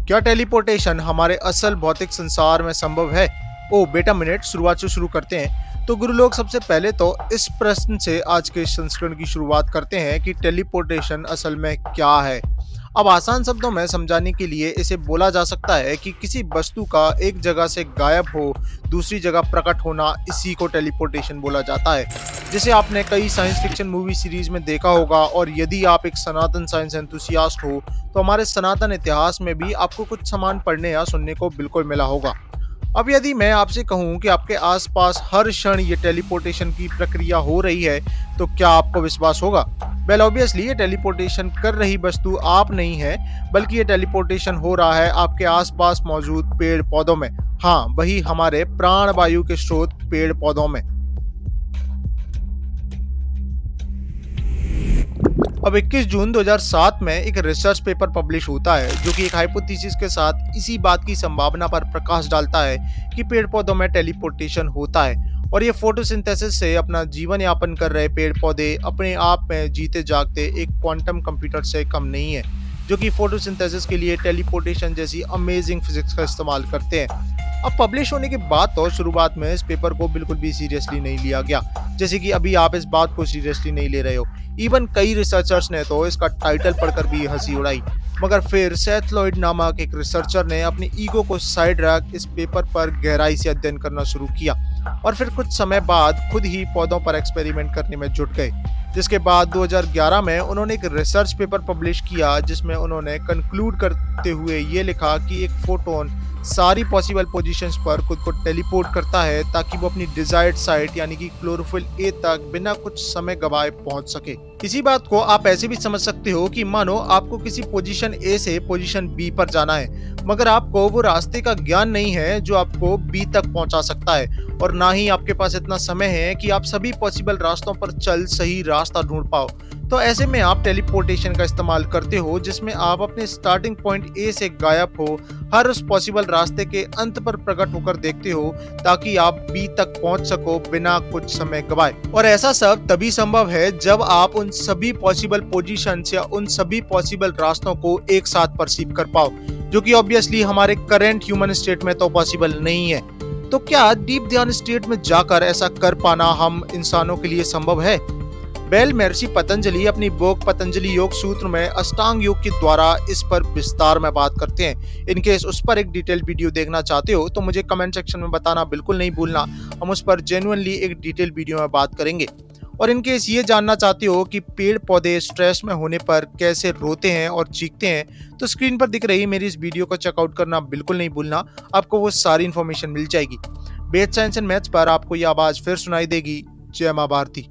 क्या टेलीपोर्टेशन हमारे असल भौतिक संसार में संभव है? ओ बेटा मिनट शुरुआत से शुरू करते हैं। तो गुरु लोग सबसे पहले तो इस प्रश्न से आज के इस संस्करण की शुरुआत करते हैं कि टेलीपोर्टेशन असल में क्या है। अब आसान शब्दों में समझाने के लिए इसे बोला जा सकता है कि किसी वस्तु का एक जगह से गायब हो दूसरी जगह प्रकट होना, इसी को टेलीपोर्टेशन बोला जाता है। जिसे आपने कई साइंस फिक्शन मूवी सीरीज में देखा होगा, और यदि आप एक सनातन साइंस एंथुसियास्ट हो तो हमारे सनातन इतिहास में भी आपको कुछ सामान पढ़ने या सुनने को बिल्कुल मिला होगा। अब यदि मैं आपसे कहूं कि आपके आसपास हर क्षण ये टेलीपोर्टेशन की प्रक्रिया हो रही है, तो क्या आपको विश्वास होगा? वेल ऑब्वियसली ये टेलीपोर्टेशन कर रही वस्तु आप नहीं है, बल्कि ये टेलीपोर्टेशन हो रहा है आपके आसपास मौजूद पेड़ पौधों में। हाँ, वही हमारे प्राण वायु के स्रोत पेड़ पौधों में। अब 21 जून 2007 में एक रिसर्च पेपर पब्लिश होता है जो कि एक हाइपोथेसिस के साथ इसी बात की संभावना पर प्रकाश डालता है कि पेड़ पौधों में टेलीपोर्टेशन होता है, और ये फोटोसिंथेसिस से अपना जीवन यापन कर रहे पेड़ पौधे अपने आप में जीते जागते एक क्वांटम कंप्यूटर से कम नहीं है, जो कि फोटोसिंथेसिस के लिए टेलीपोर्टेशन जैसी अमेजिंग फिजिक्स का इस्तेमाल करते हैं। अब पब्लिश होने के बाद तो शुरुआत में इस पेपर को बिल्कुल भी सीरियसली नहीं लिया गया, जैसे कि अभी आप इस बात को सीरियसली नहीं ले रहे हो। इवन कई रिसर्चर्स ने तो इसका टाइटल पढ़कर भी हंसी उड़ाई, मगर फिर सेथ लॉयड नामक एक रिसर्चर ने अपनी ईगो को साइड रख इस पेपर पर गहराई से अध्ययन करना शुरू किया, और फिर कुछ समय बाद खुद ही पौधों पर एक्सपेरिमेंट करने में जुट गए। जिसके बाद 2011 में उन्होंने एक रिसर्च पेपर पब्लिश किया जिसमें उन्होंने कंक्लूड करते हुए ये लिखा कि एक फोटोन सारी पॉसिबल पोजीशंस पर खुद को टेलीपोर्ट करता है ताकि वो अपनी डिजायर्ड साइट यानी कि क्लोरोफिल ए तक बिना कुछ समय गवाए पहुंच सके। इसी बात को आप ऐसे भी समझ सकते हो कि मानो आपको किसी पोजीशन ए से पोजीशन बी पर जाना है, मगर आपको वो रास्ते का ज्ञान नहीं है जो आपको बी तक पहुंचा सकता है, और ना ही आपके पास इतना समय है कि आप सभी पॉसिबल रास्तों पर चल सही रास्ता ढूंढ पाओ। तो ऐसे में आप टेलीपोर्टेशन का इस्तेमाल करते हो जिसमें आप अपने स्टार्टिंग पॉइंट ए से गायब हो हर उस पॉसिबल रास्ते के अंत पर प्रकट होकर देखते हो ताकि आप बी तक पहुंच सको बिना कुछ समय गवाए। और ऐसा सब तभी संभव है जब आप उन सभी पॉसिबल पोजीशंस या उन सभी पॉसिबल रास्तों को एक साथ परसीव कर पाओ, जो कि ऑब्वियसली हमारे करंट ह्यूमन स्टेट में तो पॉसिबल नहीं है। तो क्या डीप ध्यान स्टेट में जाकर ऐसा कर पाना हम इंसानों के लिए संभव है? वेल महर्षि पतंजलि अपनी बुक पतंजलि योग सूत्र में अष्टांग योग के द्वारा इस पर विस्तार में बात करते हैं। इनकेस उस पर एक डिटेल वीडियो देखना चाहते हो तो मुझे कमेंट सेक्शन में बताना बिल्कुल नहीं भूलना, हम उस पर जेन्युइनली एक डिटेल वीडियो में बात करेंगे। और इनकेस ये जानना चाहते हो कि पेड़ पौधे स्ट्रेस में होने पर कैसे रोते हैं और चीखते हैं, तो स्क्रीन पर दिख रही मेरी इस वीडियो को चेकआउट करना बिल्कुल नहीं भूलना, आपको वो सारी इन्फॉर्मेशन मिल जाएगी। बेथ साइंस एंड मैथ्स पर आपको ये आवाज फिर सुनाई देगी। जय मां भारती।